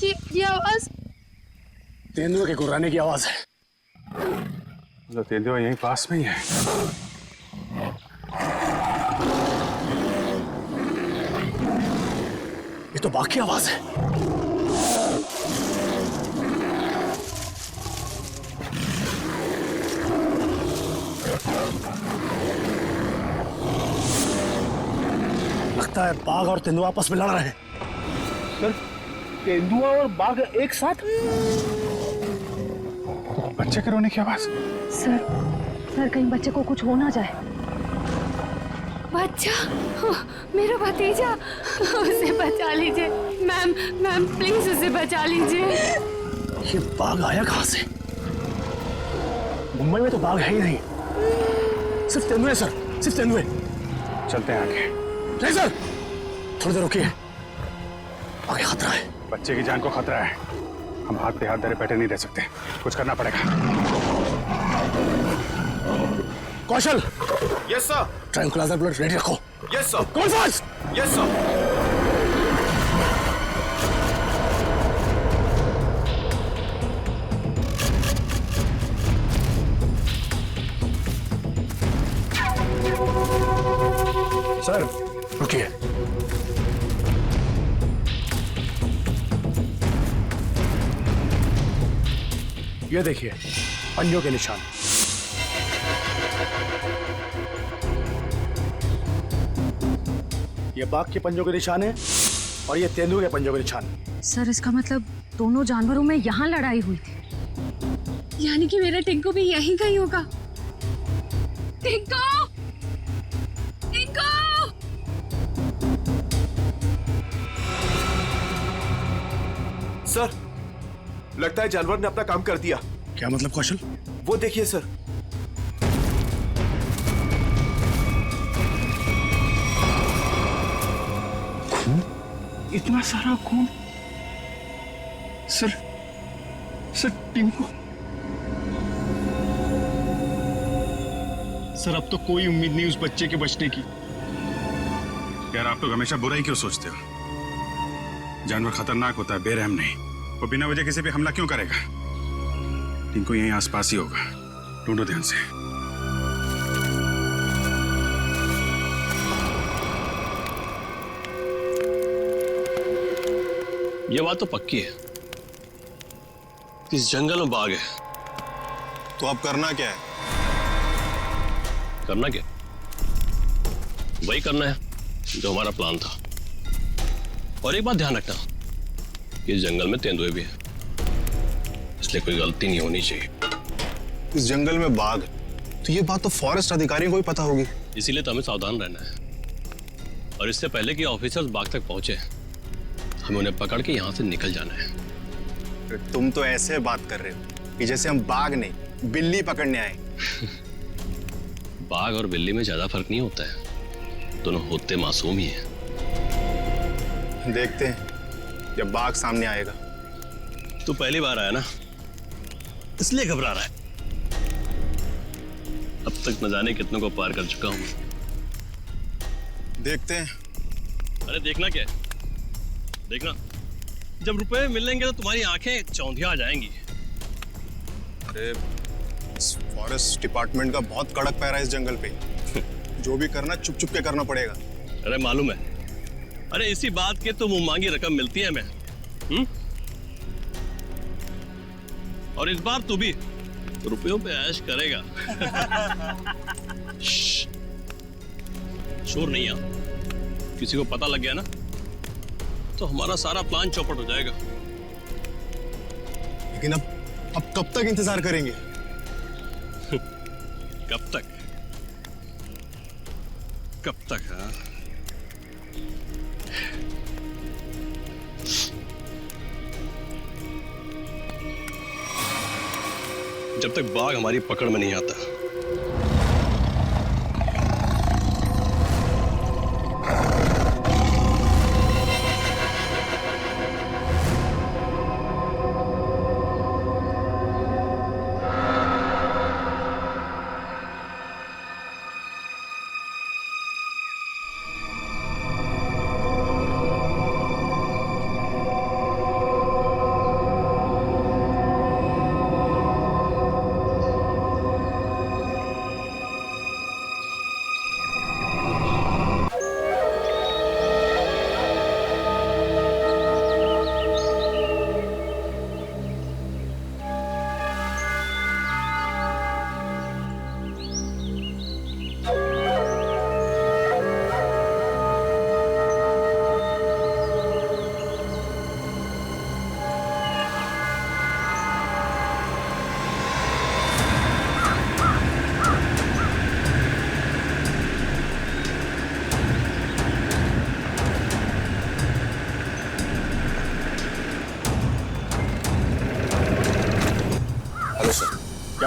ये आवाज तेंदुए के गुर्राने की आवाज है। मतलब तेंदुआ यहीं पास में ही है। ये तो बाघ की आवाज है। लगता है बाघ और तेंदुआ आपस में लड़ रहे हैं। सर, तेंदुआ और बाघ एक साथ? बच्चे के रोने की आवाज। सर कहीं बच्चे को कुछ हो ना जाए। बच्चा, मेरा भतीजा, उसे बचा लीजिए मैम प्लीज उसे बचा लीजिए। ये बाघ आया कहां से? मुंबई में तो बाघ है ही नहीं, सिर्फ तेंदुए सर, सिर्फ तेंदुए। चलते हैं आगे। नहीं सर, थोड़ी देर रुकिए, आगे खतरा है। बच्चे की जान को खतरा है, हम हाथ पे हाथ धरे बैठे नहीं रह सकते, कुछ करना पड़ेगा। Kaushal. Yes sir. Tranquilliser blood ready रखो। Yes sir. कौन फास्ट? Yes sir. सर रुकिए। ये देखिए पंजों के निशान। ये बाघ के पंजों के निशान है और ये तेंदुए के पंजों के निशान। सर इसका मतलब दोनों जानवरों में यहाँ लड़ाई हुई थी। यानी कि मेरा टिंकू भी यहीं कहीं होगा। टिंकू, टिंकू। सर, लगता है जानवर ने अपना काम कर दिया। क्या मतलब कौशल? वो देखिए सर। खून? इतना सारा खून? सर टिंकू। सर अब तो कोई उम्मीद नहीं उस बच्चे के बचने की। यार आप लोग हमेशा बुरा ही क्यों सोचते हो? जानवर खतरनाक होता है, बेरहम नहीं। वो बिना वजह किसी पे हमला क्यों करेगा? टिंकू यहीं आसपास ही होगा, ढूंढो ध्यान से। ये बात तो पक्की है, इस जंगल में बाघ है। तो अब करना क्या है? करना क्या? वही करना है जो हमारा प्लान था। और एक बात ध्यान रखना, इस जंगल में तेंदुए भी है, इसलिए कोई गलती नहीं होनी चाहिए। इस जंगल में बाघ, तो ये बात तो फॉरेस्ट अधिकारियों को भी पता होगी। इसीलिए तो हमें सावधान रहना है, और इससे पहले कि ऑफिसर्स बाघ तक पहुंचे हमें उन्हें पकड़ के यहाँ से निकल जाना है। तुम तो ऐसे बात कर रहे हो कि जैसे हम बाघ नहीं बिल्ली पकड़ने आए। बाघ और बिल्ली में ज्यादा फर्क नहीं होता है, दोनों होते मासूम ही हैं। देखते हैं जब बाघ सामने आएगा। तू पहली बार आया ना, इसलिए घबरा रहा है। अब तक न जाने कितनों को पार कर चुका हूं। देखते हैं। अरे देखना क्या है? देखना, जब रुपए मिलेंगे तो तुम्हारी आंखें चौंधिया आ जाएंगी। अरे फॉरेस्ट डिपार्टमेंट का बहुत कड़क पैरा है इस जंगल पे। जो भी करना चुप चुप के करना पड़ेगा। अरे मालूम है, अरे इसी बात के तो मुंह मांगी रकम मिलती है हमें। और इस बार तू भी रुपयों पे ऐश करेगा। शोर नहीं आ, किसी को पता लग गया ना तो हमारा सारा प्लान चौपट हो जाएगा। लेकिन अब कब तक इंतजार करेंगे? कब तक? कब तक? हाँ, जब तक बाघ हमारी पकड़ में नहीं आता।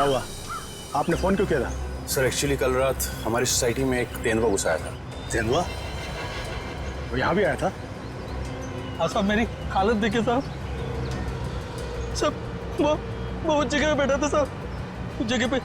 क्या हुआ? आपने फोन क्यों किया था? सर एक्चुअली कल रात हमारी सोसाइटी में एक तेंदुआ घुस आया था। तेंदुआ? वो यहाँ भी आया था? साहब मेरी हालत देखिए साहब। वो उस जगह पे बैठा था साहब, उस जगह पे।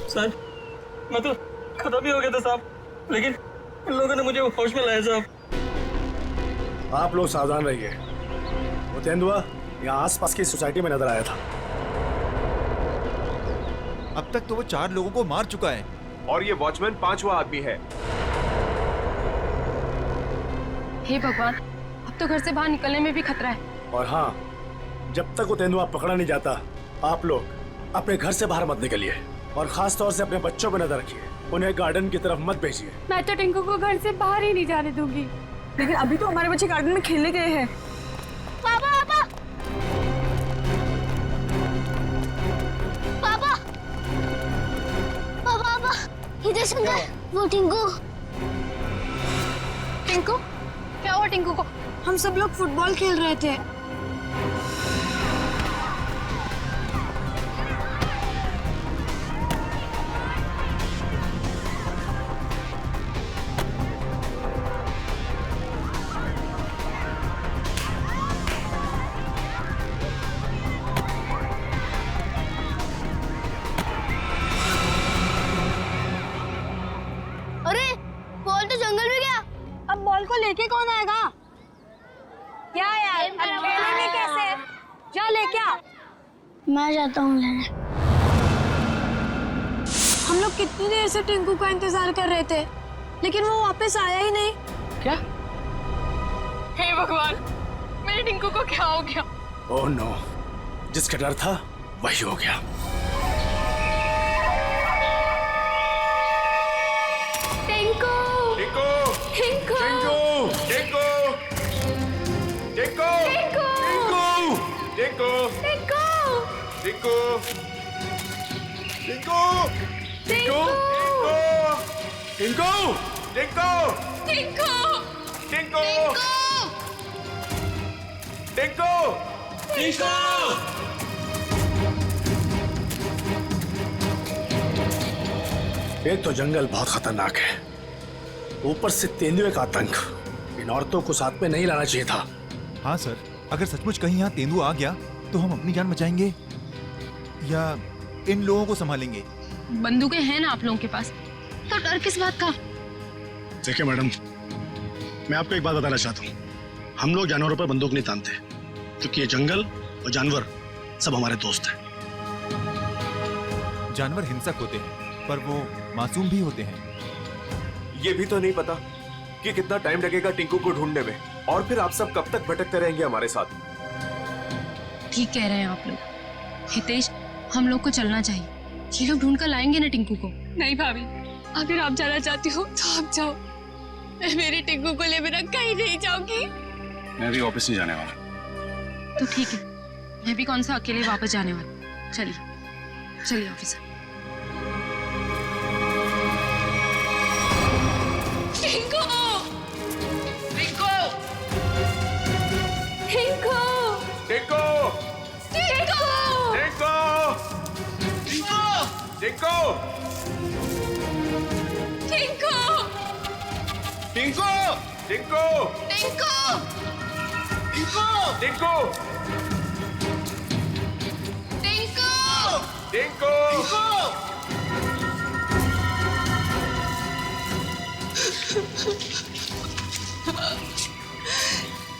सर मैं तो खत्म ही हो गया था साहब, लेकिन इन लोगों ने मुझे होश में लाया साहब। आप लोग सावधान रहिए। वो तेंदुआ यहाँ आसपास की सोसाइटी में नजर आया था। अब तक तो वो 4 लोगों को मार चुका है और ये वॉचमैन 5वां आदमी है। हे भगवान, अब तो घर से बाहर निकलने में भी खतरा है। और हाँ, जब तक वो तेंदुआ पकड़ा नहीं जाता, आप लोग अपने घर से बाहर मत निकलिए और खास तौर से अपने बच्चों पर नजर रखिए। उन्हें गार्डन की तरफ मत भेजिए। मैं तो टिंकू को घर से बाहर ही नहीं जाने दूंगी। लेकिन अभी तो हमारे बच्चे गार्डन में खेलने गए हैं। पापा पापा पापा पापा पापा इधर सुन, वो टिंकू। टिंकू? क्या हुआ टिंकू को? हम सब लोग फुटबॉल खेल रहे थे। अरे बॉल तो जंगल में गया। अब बॉल को लेके कौन आएगा? क्या यार, अकेले में कैसे? जा लेके आ। मैं जाता हूँ लेने। हम लोग कितनी देर से टिंकू का इंतजार कर रहे थे, लेकिन वो वापस आया ही नहीं। क्या? हे भगवान, मेरे टिंकू को क्या हो गया? ओह नो, जिसका डर था वही हो गया। टिंकू टिंकू टिंकू टिंकू टिंकू टिंकू टिंकू टिंकू टिंकू टिंकू टिंकू टिंकू टिंकू टिंकू टिंकू टिंकू टिंकू एक तो जंगल बहुत खतरनाक है, ऊपर से तेंदुए का आतंक। इन औरतों को साथ में नहीं लाना चाहिए था। हाँ सर, अगर सचमुच कहीं यहाँ तेंदुआ आ गया तो हम अपनी जान बचाएंगे या इन लोगों को संभालेंगे? बंदूकें हैं ना आप लोगों के पास, तो डर किस बात का? देखिए मैडम, मैं आपको एक बात बताना चाहता हूँ। हम लोग जानवरों पर बंदूक नहीं तानते, क्योंकि ये जंगल और जानवर सब हमारे दोस्त हैं। जानवर हिंसक होते हैं, पर वो मासूम भी होते हैं। ये भी तो नहीं पता कि कितना टाइम लगेगा टिंकू को ढूंढने में, और फिर आप सब कब तक भटकते रहेंगे हमारे साथ। ठीक कह रहे हैं आप लोग। हितेश, हम लोग को चलना चाहिए। ये लोग ढूंढ कर लाएंगे ना टिंकू को। नहीं भाभी, अगर आप जाना चाहती हो तो आप जाओ। मैं मेरे टिंकू को ले बिना कहीं नहीं जाऊंगी। मैं भी ऑफिस नहीं जाने वाला। तो ठीक है, मैं भी कौन सा अकेले वापस जाने वाली। चलिए चलिए ऑफिस। टिंकू टिंकू टिंकू टिंकू टिंकू टिंकू टिंकू टिंकू टिंकू टिंकू टिंकू टिंकू टिंकू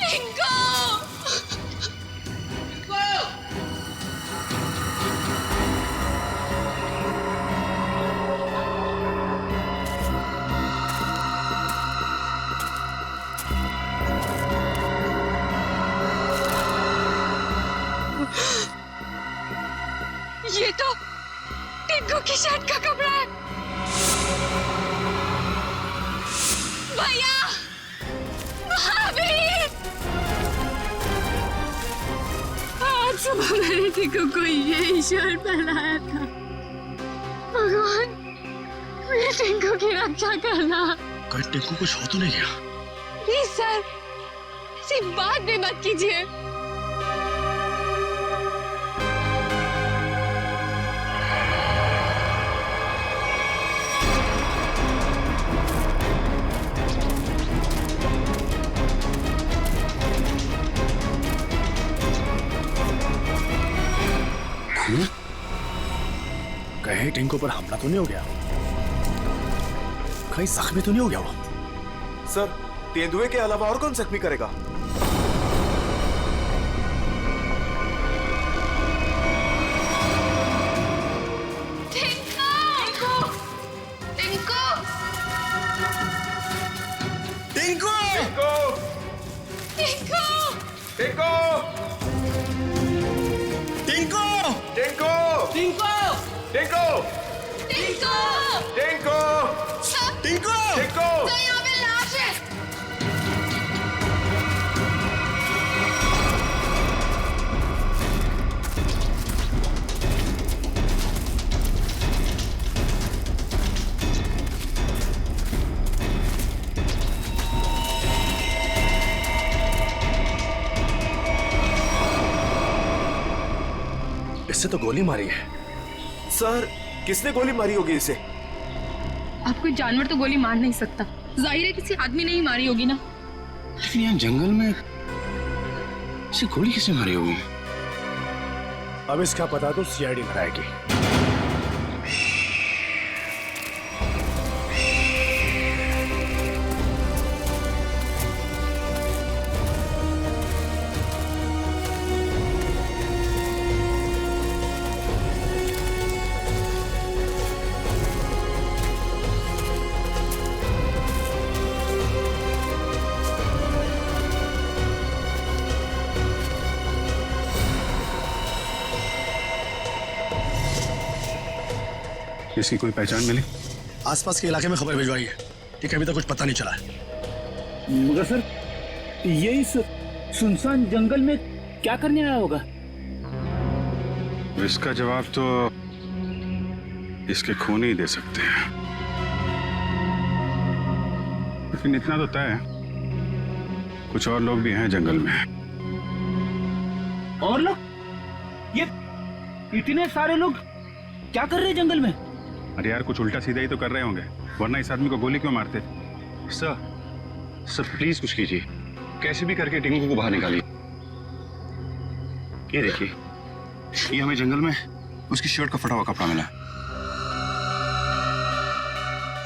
टिंकू ये तो टिंकू की शर्ट का कपड़ा है। भैया, भाभी, आज सुबह मैंने टिंकू को ये शर्ट पहनाया था। भगवान, मेरे टिंकू की रक्षा करना। कहीं टिंकू कुछ हो तो नहीं गया? प्लीज सर, ऐसी बात भी मत कीजिए। कहीं टिंकू पर हमला तो नहीं हो गया? कहीं जख्मी तो नहीं हो गया वो? सर, तेंदुए के अलावा और कौन जख्मी करेगा? टिंकू! टिंकू! टिंकू! टिंकू! टिंकू! टिंकू! टिंकू! टिंकू! टिंकू! टिंकू! टिंकू! तो यहाँ पे लाश है। इससे तो गोली मारी है। सर, किसने गोली मारी होगी इसे? अब कोई जानवर तो गोली मार नहीं सकता, जाहिर है किसी आदमी ने ही मारी होगी ना। लेकिन यहाँ जंगल में इसे गोली किसने मारी होगी? अब इसका पता तो सीआईडी लगाएगी। इसकी कोई पहचान मिली? आसपास के इलाके में खबर भिजवाई है, ठीक है, अभी तक कुछ पता नहीं चला है। मगर सर, ये इस सुनसान जंगल में क्या करने आया होगा? इसका जवाब तो इसके खून ही दे सकते हैं। लेकिन इतना तो तय है, कुछ और लोग भी हैं जंगल में। और लोग? ये इतने सारे लोग क्या कर रहे हैं जंगल में? अरे यार, कुछ उल्टा सीधा ही तो कर रहे होंगे, वरना इस आदमी को गोली क्यों मारते? सर प्लीज कुछ कीजिए, कैसे भी करके टिंकू को बाहर निकालिए। ये देखिए, ये हमें जंगल में उसकी शर्ट का फटा हुआ कपड़ा मिला।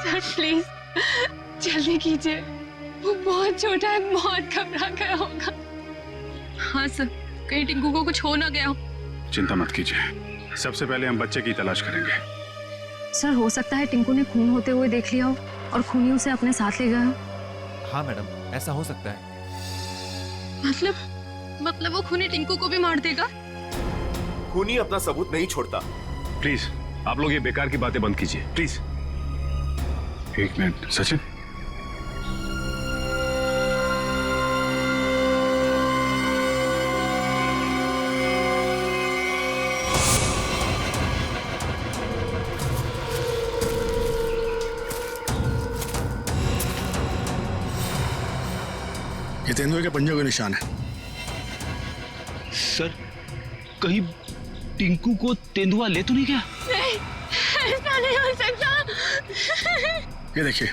सर प्लीज जल्दी कीजिए, वो बहुत छोटा है, बहुत घबरा गया होगा। हाँ सर, कहीं टिंकू को कुछ हो ना गया हो। चिंता मत कीजिए, सबसे पहले हम बच्चे की तलाश करेंगे। सर, हो सकता है टिंकू ने खून होते हुए देख लिया हो और खूनी उसे अपने साथ ले गया हो। हाँ मैडम, ऐसा हो सकता है। मतलब वो खूनी टिंकू को भी मार देगा? खूनी अपना सबूत नहीं छोड़ता। प्लीज आप लोग ये बेकार की बातें बंद कीजिए, प्लीज। एक मिनट सचिन, ये तेंदुए के पंजों के निशान है। सर, कहीं टिंकू को तेंदुआ ले तो नहीं गया? नहीं, ऐसा नहीं हो सकता। ये देखिए,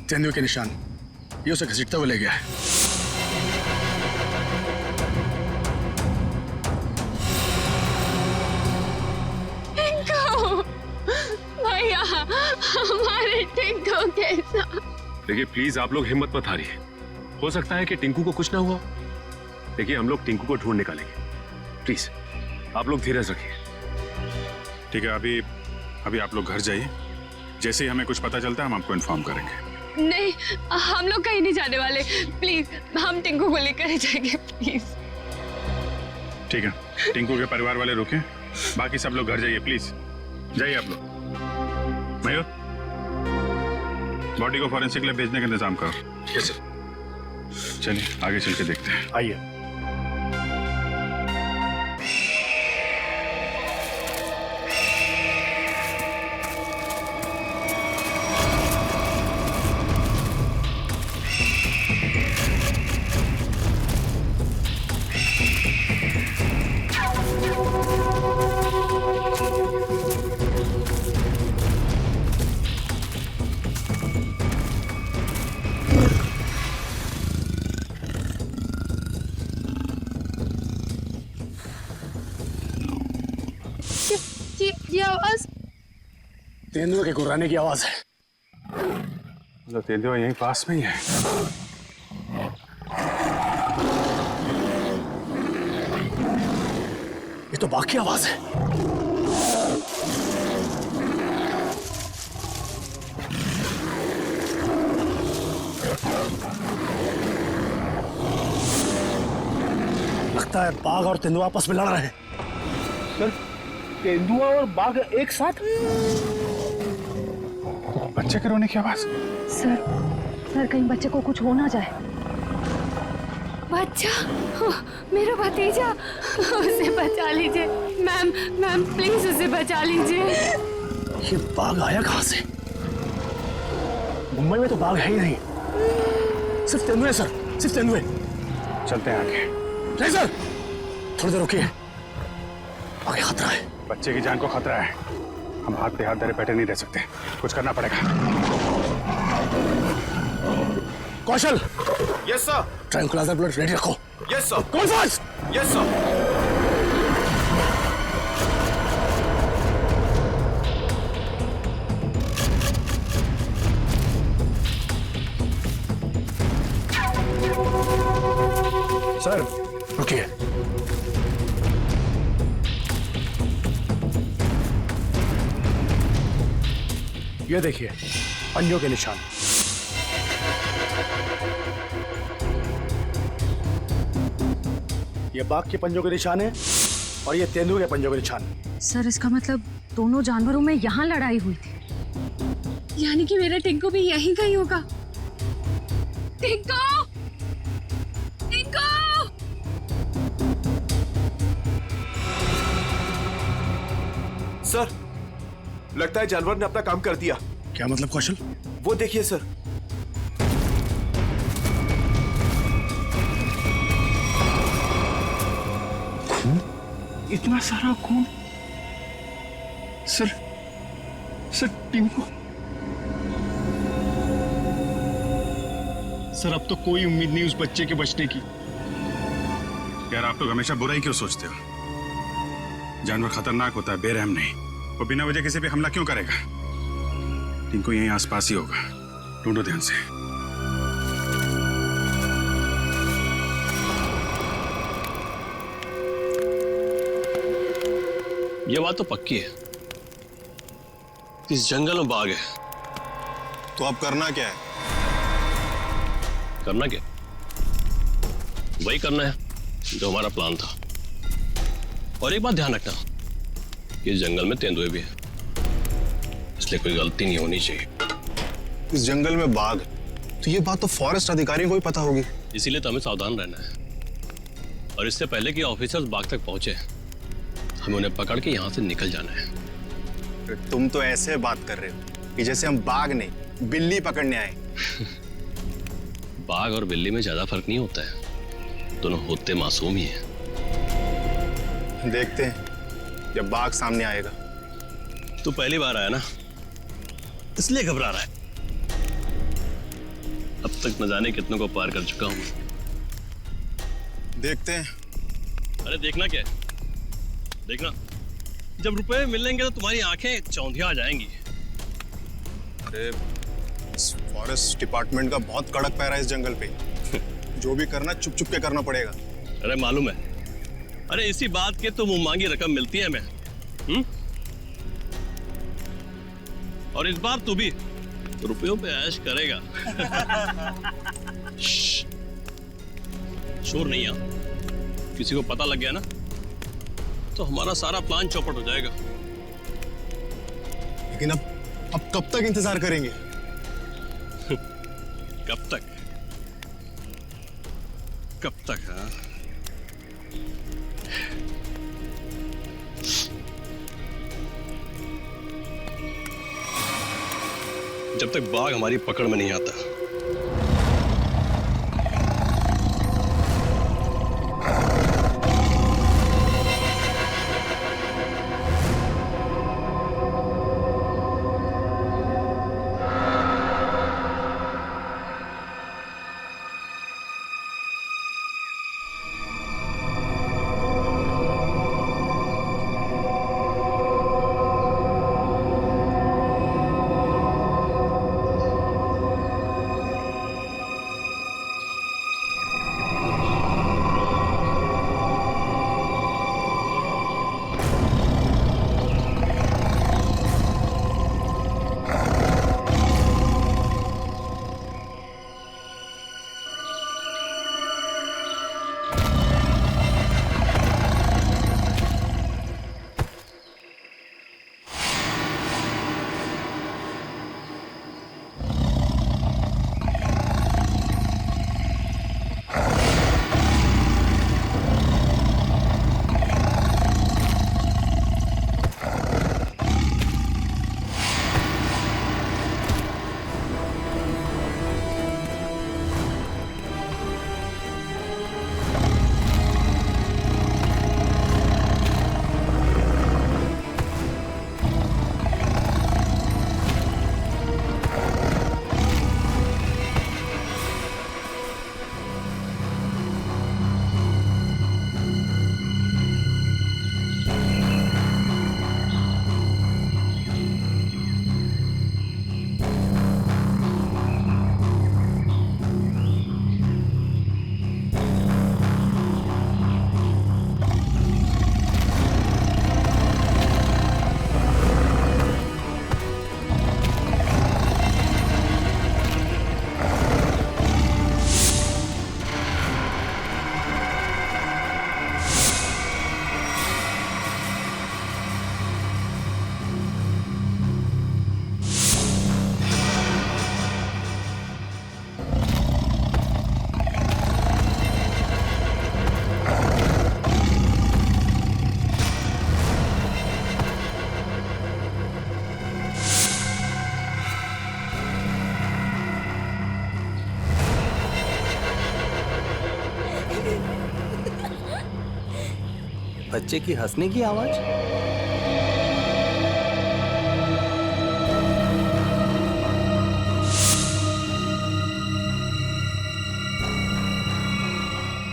तेंदुए के निशान, ये उसे घसीटता हुआ ले गया है। टिंकू, भैया, हमारे टिंकू के साथ। देखिए प्लीज आप लोग हिम्मत मत हारिए, हो सकता है कि टिंकू को कुछ ना हुआ। देखिए हम लोग टिंकू को ढूंढ निकालेंगे, प्लीज आप लोग धीरज रखिए। ठीक है, अभी आप लोग घर जाइए, जैसे ही हमें कुछ पता चलता है हम आपको इन्फॉर्म करेंगे। नहीं, हम लोग कहीं नहीं जाने वाले, प्लीज हम टिंकू को लेकर जाएंगे, प्लीज। ठीक है, टिंकू के परिवार वाले रुके, बाकी सब लोग घर जाइए प्लीज, जाइए आप लोग। मयूर, बॉडी को फॉरेंसिक लैब भेजने का इंतजाम करो। Yes sir. चलिए आगे चल के देखते हैं। आइए। ये आवाज तेंदुए के गुर्राने की आवाज है। तो तेंदुआ यहीं पास में ही है। ये तो बाघ की आवाज है। लगता है बाघ और तेंदुआ आपस में लड़ रहे हैं। तेंदुआ और बाघ एक साथ? बच्चे के रोने की आवाज। सर कहीं बच्चे को कुछ हो ना जाए। बच्चा, मेरा भतीजा, उसे बचा लीजिए मैम प्लीज उसे बचा लीजिए। ये बाघ आया कहां से? मुंबई में तो बाघ है ही नहीं, सिर्फ तेंदुए सर, सिर्फ तेंदुए। चलते हैं आगे। नहीं सर, थोड़ी देर रुकिए, आगे खतरा है। बच्चे की जान को खतरा है, हम हाथ पे हाथ धरे बैठे नहीं रह सकते, कुछ करना पड़ेगा। Kaushal. Yes sir. Tranquilliser blood ready रखो। Yes sir. कौन फास्ट? Yes sir. सर रुकिए। ये देखिए पंजों के निशान। ये बाघ के पंजों के निशान है और ये तेंदुए के पंजों के निशान। सर इसका मतलब दोनों जानवरों में यहाँ लड़ाई हुई थी। यानी कि मेरा टिंकू भी यहीं कहीं होगा। टिंकू, टिंकू! सर लगता है जानवर ने अपना काम कर दिया। क्या मतलब कौशल? वो देखिए सर। इतना सारा खून? सर टिंकू। सर अब तो कोई उम्मीद नहीं उस बच्चे के बचने की। यार आप लोग हमेशा बुरा ही क्यों सोचते हो? जानवर खतरनाक होता है, बेरहम नहीं। वो बिना वजह किसी पे हमला क्यों करेगा? टिंकू यहीं आसपास ही होगा, ढूंढो ध्यान से। ये बात तो पक्की है, इस जंगल में बाघ है। तो अब करना क्या है? करना क्या? वही करना है जो हमारा प्लान था। और एक बात ध्यान रखना, इस जंगल में तेंदुए भी है, इसलिए कोई गलती नहीं होनी चाहिए। इस जंगल में बाघ, तो ये बात तो फॉरेस्ट अधिकारियों को भी पता होगी। इसीलिए तो हमें सावधान रहना है, और इससे पहले कि ऑफिसर्स बाघ तक पहुंचे हमें उन्हें पकड़ के यहाँ से निकल जाना है। तुम तो ऐसे बात कर रहे हो कि जैसे हम बाघ नहीं बिल्ली पकड़ने आए। बाघ और बिल्ली में ज्यादा फर्क नहीं होता है, दोनों होते मासूम ही हैं। देखते हैं जब बाघ सामने आएगा। तू पहली बार आया ना, इसलिए घबरा रहा है। अब तक न जाने कितनों को पार कर चुका हूं। देखते हैं। अरे देखना क्या है? देखना, जब रुपए मिलेंगे तो तुम्हारी आंखें चौंधिया आ जाएंगी। अरे फॉरेस्ट डिपार्टमेंट का बहुत कड़क पैरा है इस जंगल पे। जो भी करना चुप चुप के करना पड़ेगा। अरे मालूम है, अरे इसी बात के तो मुंह मांगी रकम मिलती है हमें। और इस बार तू भी रुपयों पे ऐश करेगा। शोर नहीं आ, किसी को पता लग गया ना तो हमारा सारा प्लान चौपट हो जाएगा। लेकिन अब कब तक इंतजार करेंगे? कब तक? कब तक? हाँ, जब तक बाघ हमारी पकड़ में नहीं आता। बच्चे की हंसने की आवाज।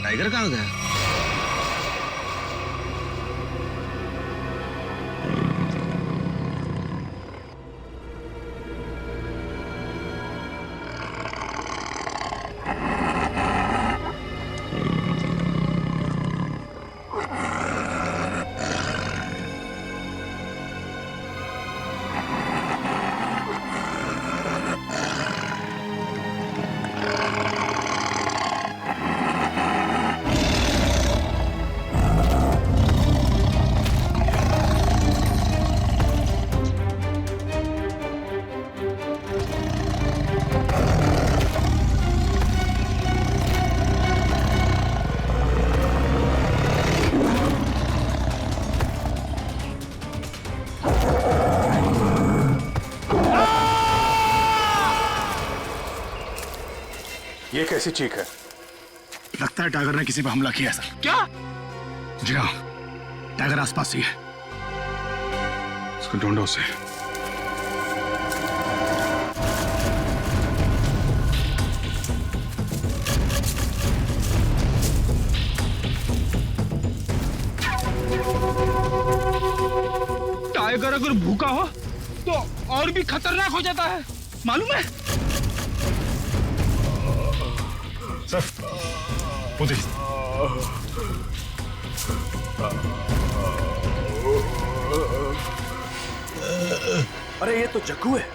टाइगर कहाँ गया? ये कैसी चीख है? लगता है टाइगर ने किसी पर हमला किया सर। क्या? जी हाँ, टाइगर आसपास ही है। उसको ढूंढो उसे। टाइगर अगर भूखा हो तो और भी खतरनाक हो जाता है, मालूम है? सर, वो देखिए। अरे ये तो जग्गू है।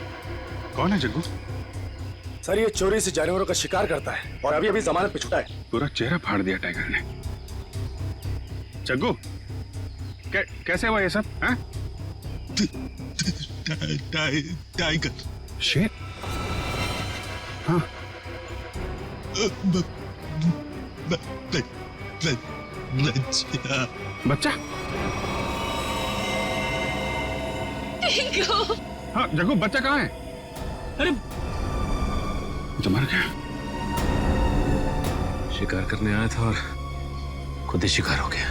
कौन है जग्गू? सर ये चोरी से जानवरों का शिकार करता है और अभी अभी जमानत पे छुटा है। पूरा चेहरा फाड़ दिया टाइगर ने। जग्गू, कैसे हुआ ये सब? हाँ? टाइगर। शेर? हाँ। बच्चा? हाँ जग्गू, बच्चा कहाँ है? अरे तो मर गया। शिकार करने आया था और खुद ही शिकार हो गया।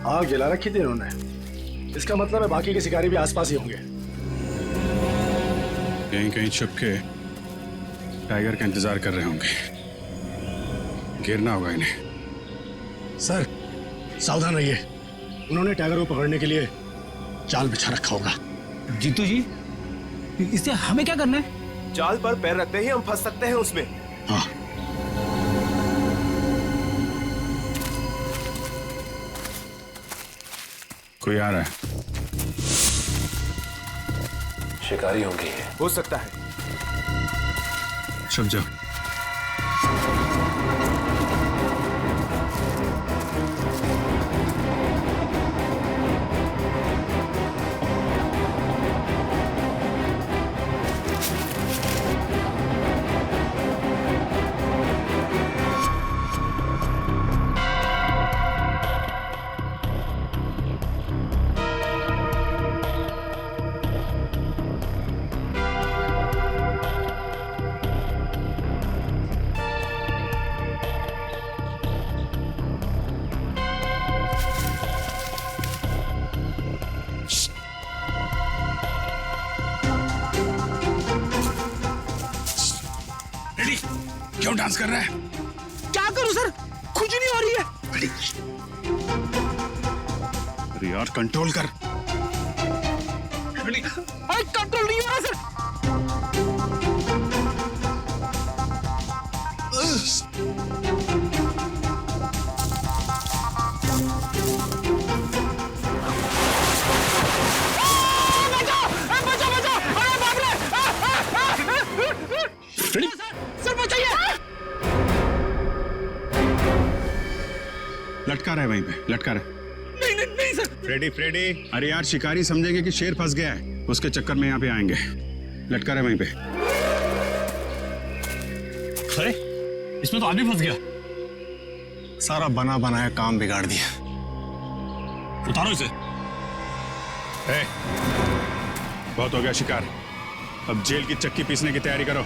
आग जला रखी थी इन्होंने। इसका मतलब है बाकी के शिकारी भी आसपास ही होंगे। कहीं कहीं छुप के टाइगर का इंतजार कर रहे होंगे। गिरना होगा इन्हें। सर सावधान रहिए, उन्होंने टाइगर को पकड़ने के लिए जाल बिछा रखा होगा। जीतू जी, इससे हमें क्या करना है? जाल पर पैर रखते ही हम फंस सकते हैं उसमें। हाँ। कोई आ रहा है। शिकारी होंगे, हो सकता है। छुप जाओ। क्यों डांस कर रहा है? क्या करूं सर, खुजली हो रही है। अरे यार कंट्रोल कर। अरे कंट्रोल नहीं हो रहा सर। लटका रहा है वहीं पे, लटका रहा है। नहीं सर। फ्रेडी फ्रेडी, अरे यार शिकारी समझेंगे कि शेर फंस गया है, उसके चक्कर में यहाँ पे आएंगे। लटका रहा है वहीं पे। अरे इसमें तो आदमी फंस गया। सारा बना बनाया काम बिगाड़ दिया। उतारो इसे। बहुत हो गया शिकार, अब जेल की चक्की पीसने की तैयारी करो।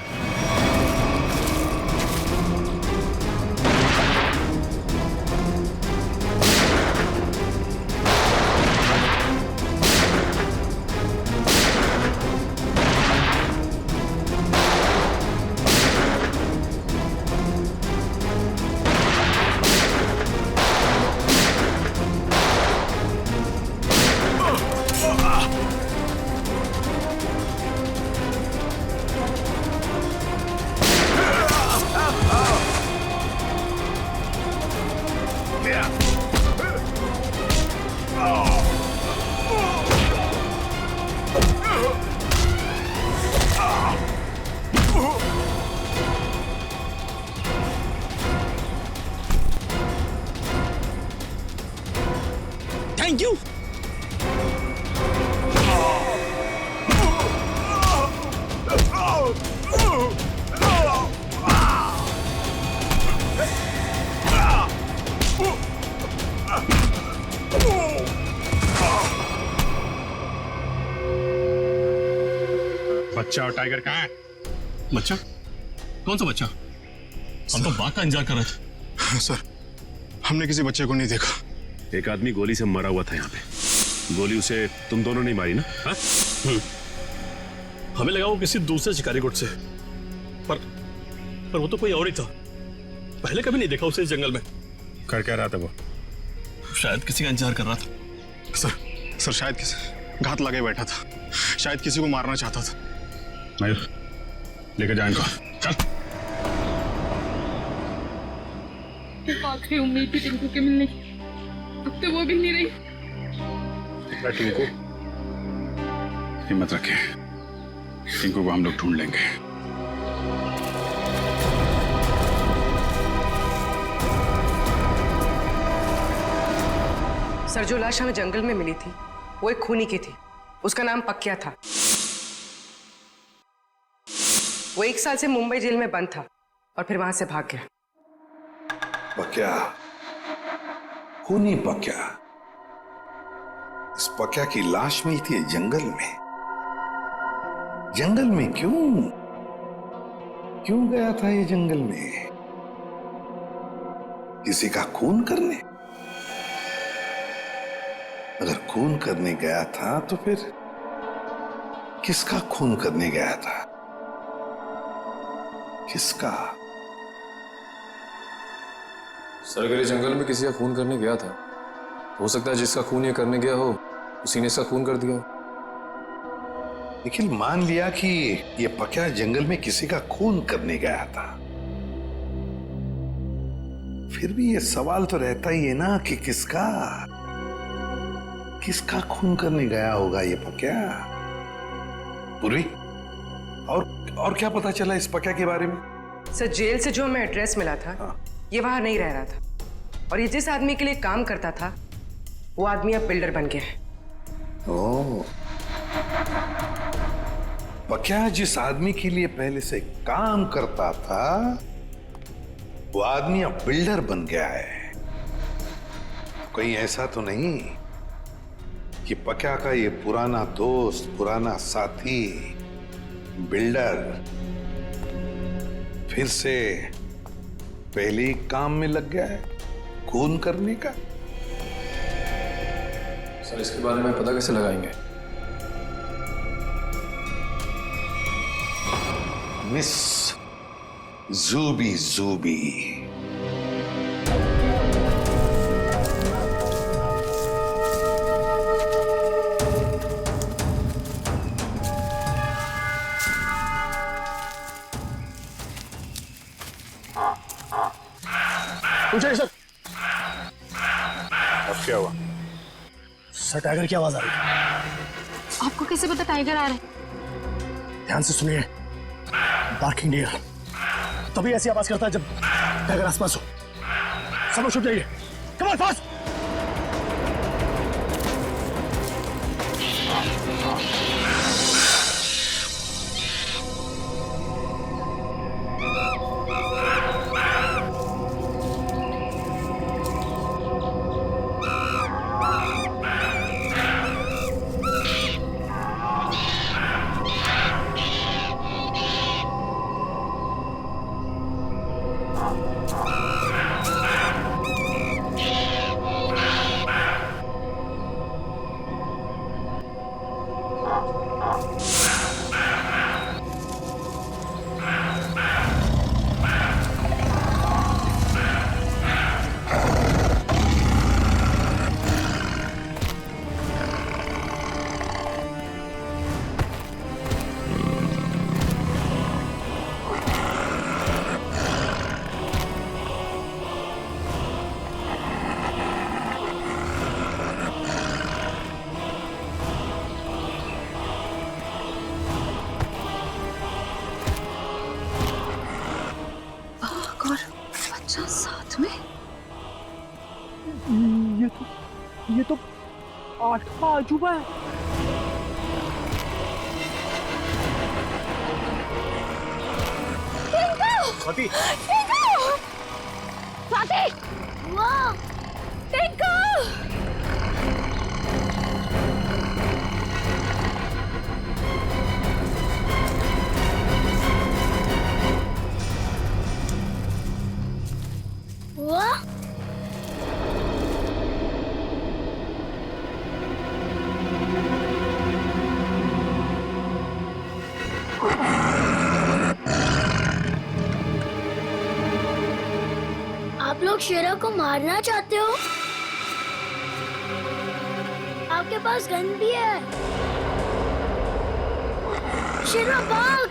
Thank you. बच्चा और टाइगर कहाँ है? बच्चा? कौन सा बच्चा? हम तो बाघ का इंतजार कर रहे थे। सर हमने किसी बच्चे को नहीं देखा। एक आदमी गोली से मरा हुआ था यहाँ पे। गोली उसे तुम दोनों ने मारी ना? हाँ? हमें लगा वो किसी दूसरे शिकारी गुट से, पर वो तो कोई और ही था। पहले कभी नहीं देखा उसे इस जंगल में। कर क्या रहा था वो? शायद किसी का इंतजार कर रहा था। सर शायद किसी घात लगे बैठा था, शायद किसी को मारना चाहता था। मयूर लेकर जाए इनको। चल। आखिरी उम्मीद थी टिंकू के मिलने की, अब तो वो भी नहीं रही। टिंकू, हिम्मत रखे, टिंकू को हम लोग ढूंढ लेंगे। सर, जो लाश हमें जंगल में मिली थी वो एक खूनी की थी। उसका नाम पक्या था। वो 1 साल से मुंबई जेल में बंद था और फिर वहां से भाग गया। पक्या, खूनी पक्या। इस पक्या की लाश मिली थी जंगल में। जंगल में क्यों गया था ये जंगल में? किसी का खून करने? अगर खून करने गया था तो फिर किसका खून करने गया था? किसका? सर, अगर ये जंगल में किसी का खून करने गया था, हो सकता है जिसका खून ये करने गया हो उसी ने इसका खून कर दिया। निखिल, मान लिया कि ये पक्या जंगल में किसी का खून करने गया था, फिर भी ये सवाल तो रहता ही है ना कि किसका खून करने गया होगा ये पक्या? पूर्वी, और क्या पता चला इस पक्या के बारे में? सर, जेल से जो हमें एड्रेस मिला था, ये वहां नहीं रह रहा था, और ये जिस आदमी के लिए काम करता था वो आदमी अब बिल्डर बन गया है। ओह, पक्या जिस आदमी के लिए पहले से काम करता था वो आदमी अब बिल्डर बन गया है। कहीं ऐसा तो नहीं कि पक्या का ये पुराना दोस्त, पुराना साथी बिल्डर फिर से पहले ही काम में लग गया है खून करने का? सर, इसके बारे में पता कैसे लगाएंगे? मिस जूबी। पूछिए सर। अब क्या हुआ? सर, टाइगर की आवाज आ रही है। आपको कैसे पता टाइगर आ रहा है? ध्यान से सुनिए। बार्किंग डियर तभी ऐसी आवाज करता है जब टाइगर आसपास हो। सब लोग छुप जाइए। Come on, fast. साथ में ये तो 8वां अजूबा है। स्वाति, स्वाति, वाह, टिंकू। वाह, आप लोग शेरा को मारना चाहते हो? आपके पास गन भी है। शेरा भाग।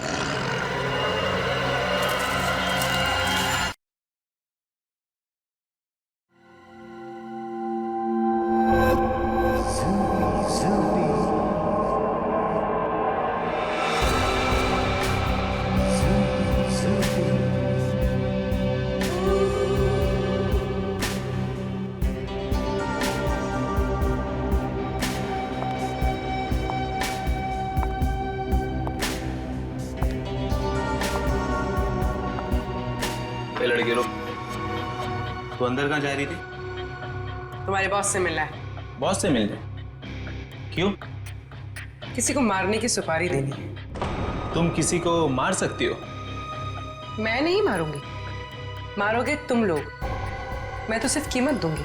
तो अंदर कहाँ जा रही थी? तुम्हारे बॉस से मिलना है। बॉस से मिलने? क्यों? किसी को मारने की सुपारी देनी है। तुम किसी को मार सकती हो? मैं नहीं मारूंगी, मारोगे तुम लोग। मैं तो सिर्फ कीमत दूंगी,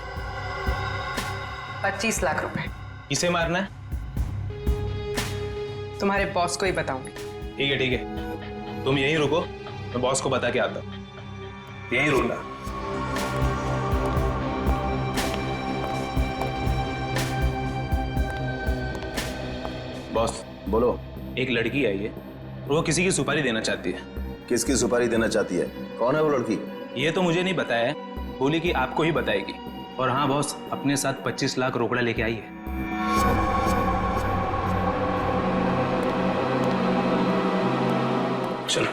25 लाख रुपए। किसे मारना है? तुम्हारे बॉस को ही बताऊंगी। ठीक है ठीक है, तुम यहीं रुको, मैं बॉस को बता के आता हूँ। यहीं रुकना। बॉस बोलो। एक लड़की आई है, वो किसी की सुपारी देना चाहती है। किसकी सुपारी देना चाहती है? कौन है वो लड़की? ये तो मुझे नहीं बताया है, बोली कि आपको ही बताएगी। और हाँ बॉस, अपने साथ 25 लाख रोकड़ा लेके आई है। चलो।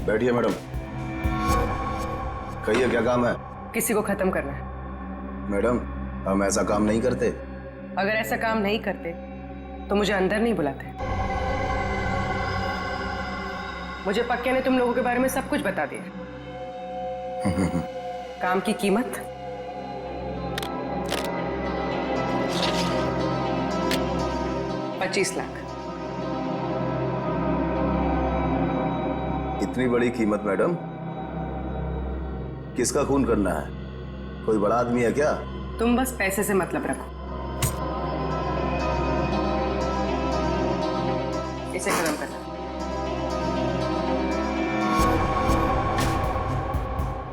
बैठिए मैडम। कहिए क्या काम है? किसी को खत्म करना है। मैडम, हम ऐसा काम नहीं करते। अगर ऐसा काम नहीं करते तो मुझे अंदर नहीं बुलाते। मुझे पक्के ने तुम लोगों के बारे में सब कुछ बता दिया। काम की कीमत 25 लाख। इतनी बड़ी कीमत मैडम? किसका खून करना है? कोई बड़ा आदमी है क्या? तुम बस पैसे से मतलब रखो। इसे खत्म करना।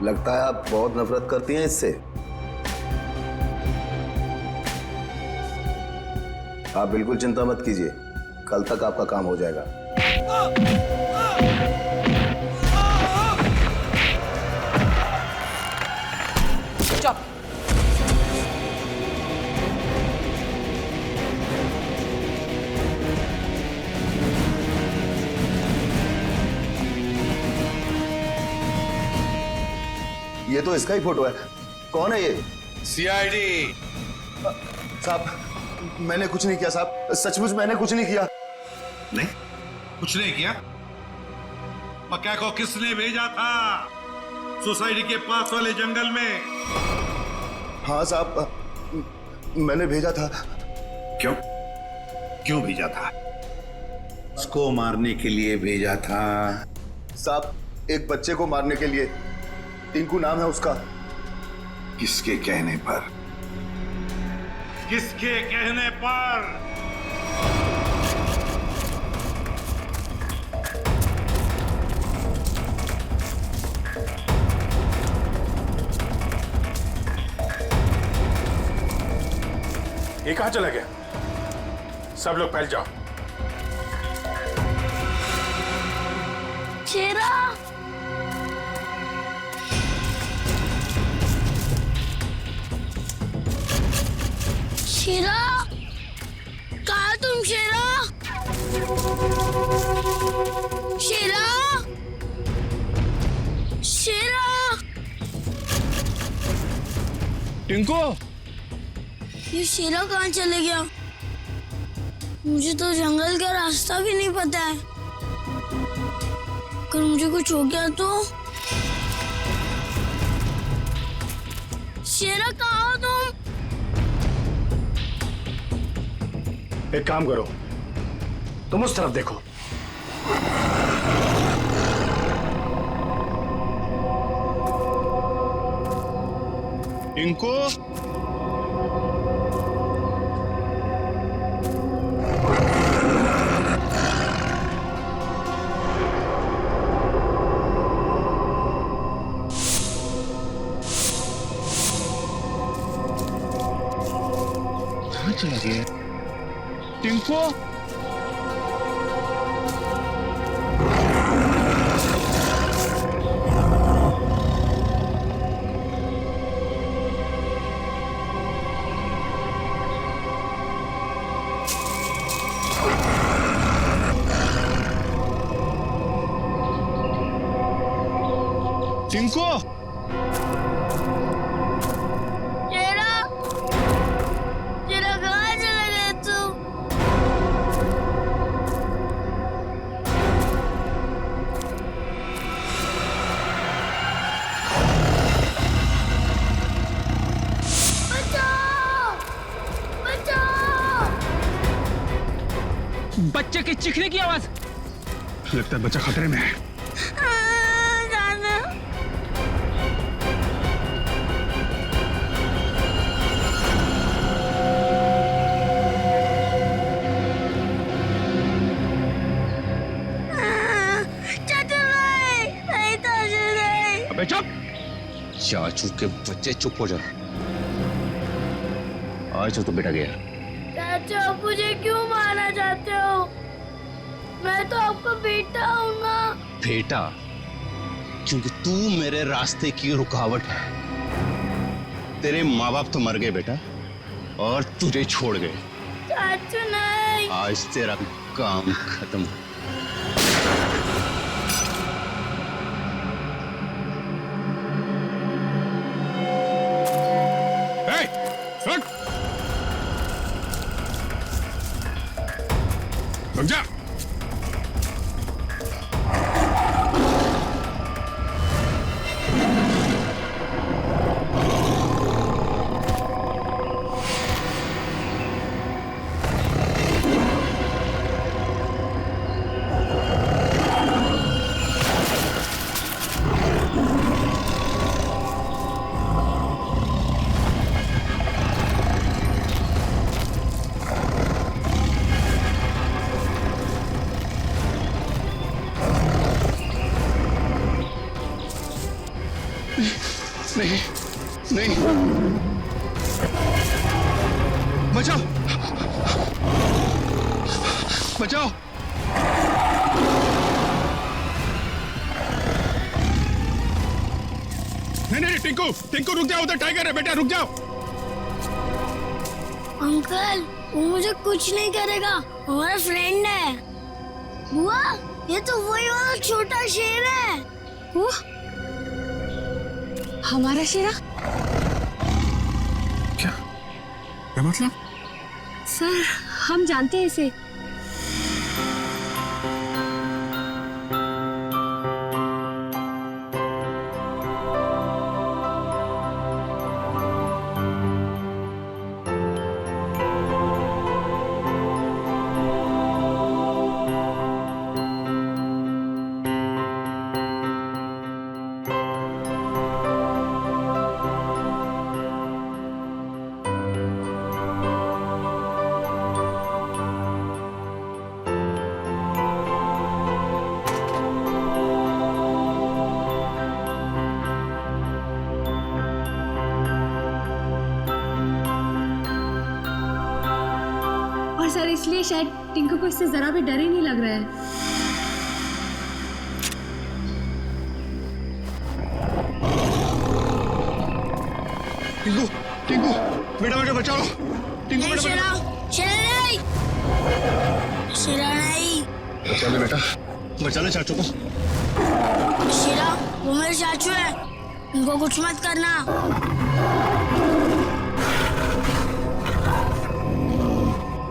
लगता है आप बहुत नफरत करती हैं इससे। आप बिल्कुल चिंता मत कीजिए, कल तक आपका काम हो जाएगा। चुप। ये तो इसका ही फोटो है। कौन है ये? सीआईडी। साहब, मैंने कुछ नहीं किया साहब, सचमुच मैंने कुछ नहीं किया। नहीं, कुछ नहीं किया? पक्का को किसने भेजा था सोसाइटी के पास वाले जंगल में? हाँ साहब, मैंने भेजा था। क्यों? क्यों भेजा था? उसको मारने के लिए भेजा था? साहब, एक बच्चे को मारने के लिए। टिंकू नाम है उसका। किसके कहने पर? किसके कहने पर? ये कहां चला गया? सब लोग फैल जाओ। शेरा, शेरा, कहा तुम? शेरा, शेरा, शेरा। टिंकू, ये शेरा कहाँ चले गया? मुझे तो जंगल का रास्ता भी नहीं पता है। अगर मुझे कुछ हो गया तो? शेरा कहाँ हो तुम? एक काम करो, तुम उस तरफ देखो। टिंकू, कहाँ चला गया? टिंकू, टिंकू, शेरा, शेरा कहाँ चला गया तू? बच्चे की चीखने की आवाज। लगता है बच्चा खतरे में है। अबे चुप! चाचू के बच्चे चुप हो जा। आज तो बेटा गया। चाचा आप मुझे क्यों मारना चाहते हो? मैं तो आपका बेटा हूँ ना। बेटा? क्योंकि तू मेरे रास्ते की रुकावट है। तेरे माँ बाप तो मर गए बेटा, और तुझे छोड़ गए। चाचू नहीं। आज तेरा काम खत्म। रुक जा। नहीं नहीं, बचाओ बचाओ। नहीं टिंकू, टिंकू रुक जाओ, उधर टाइगर है बेटा, रुक जाओ। अंकल वो मुझे कुछ नहीं करेगा, हमारा फ्रेंड है। बुआ ये तो वही वाला छोटा शेर है। वो हमारा शेरा? क्या मतलब? सर हम जानते हैं इसे। सर इसलिए शायद टिंकू को इससे जरा भी डर ही नहीं लग रहा है। टिंकू, टिंकू, बेटा बेटा बचाओ। टिंकू बेटा शेरा नहीं, शेरा नहीं। बचा ले बेटा, बचा ले चाचू को। शेरा वो मेरे चाचू है, उनको कुछ मत करना।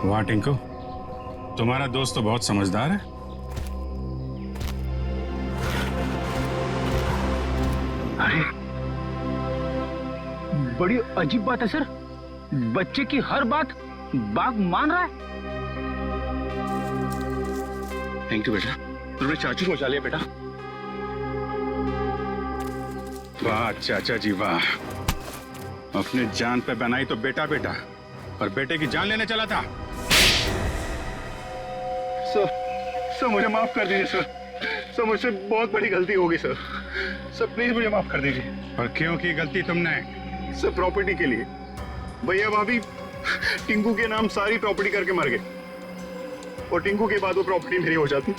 वाह टिंकू, तुम्हारा दोस्त तो बहुत समझदार है। अरे बड़ी अजीब बात है सर, बच्चे की हर बात बाघ मान रहा है। थैंक यू बेटा, तुमने चाचू को बचा लिया बेटा। वाह चाचा जी वाह, अपने जान पे बनाई तो बेटा बेटा, और बेटे की जान लेने चला था। सर मुझे माफ कर दीजिए सर, मुझसे बहुत बड़ी गलती हो गई सर, प्लीज मुझे माफ कर दीजिए। और क्यों की गलती तुमने? सर प्रॉपर्टी के लिए। भैया भाभी टिंकू के नाम सारी प्रॉपर्टी करके मर गए, और टिंकू के बाद वो प्रॉपर्टी मेरी हो जाती।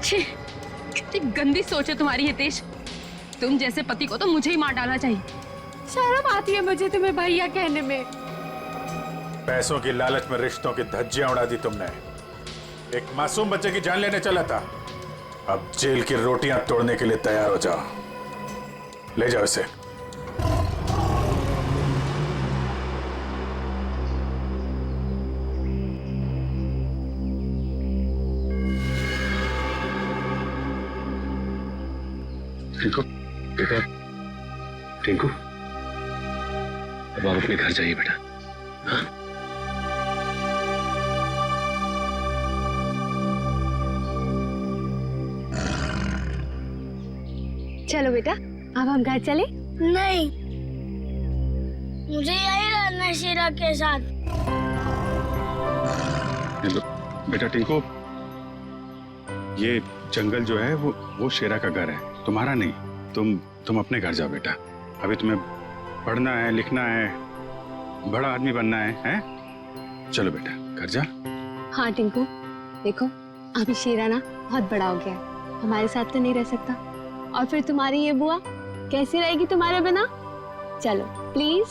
कितनी गंदी सोच है तुम्हारी हितेश, तुम जैसे पति को तो मुझे ही मार डालना चाहिए। शर्म आती है मुझे तुम्हें भैया कहने में। पैसों की लालच में रिश्तों की धज्जियां उड़ा दी तुमने। एक मासूम बच्चे की जान लेने चला था, अब जेल की रोटियां तोड़ने के लिए तैयार हो जाओ। ले जाओ इसे। टिंकू बेटा, टिंकू अब आप अपने घर जाइए बेटा। हाँ? चलो बेटा, अब हम घर चले। नहीं, मुझे यही रहना है शीरा के साथ। बेटा टिंकू, ये जंगल जो है वो शेरा का घर है, तुम्हारा नहीं। तुम अपने घर जाओ बेटा। अभी तुम्हें पढ़ना है, लिखना है, बड़ा आदमी बनना है? चलो बेटा घर जा। हाँ टिंकू, देखो अभी शीरा ना बहुत बड़ा हो गया है, हमारे साथ तो नहीं रह सकता, और फिर तुम्हारी ये बुआ कैसी रहेगी तुम्हारे बिना? चलो प्लीज।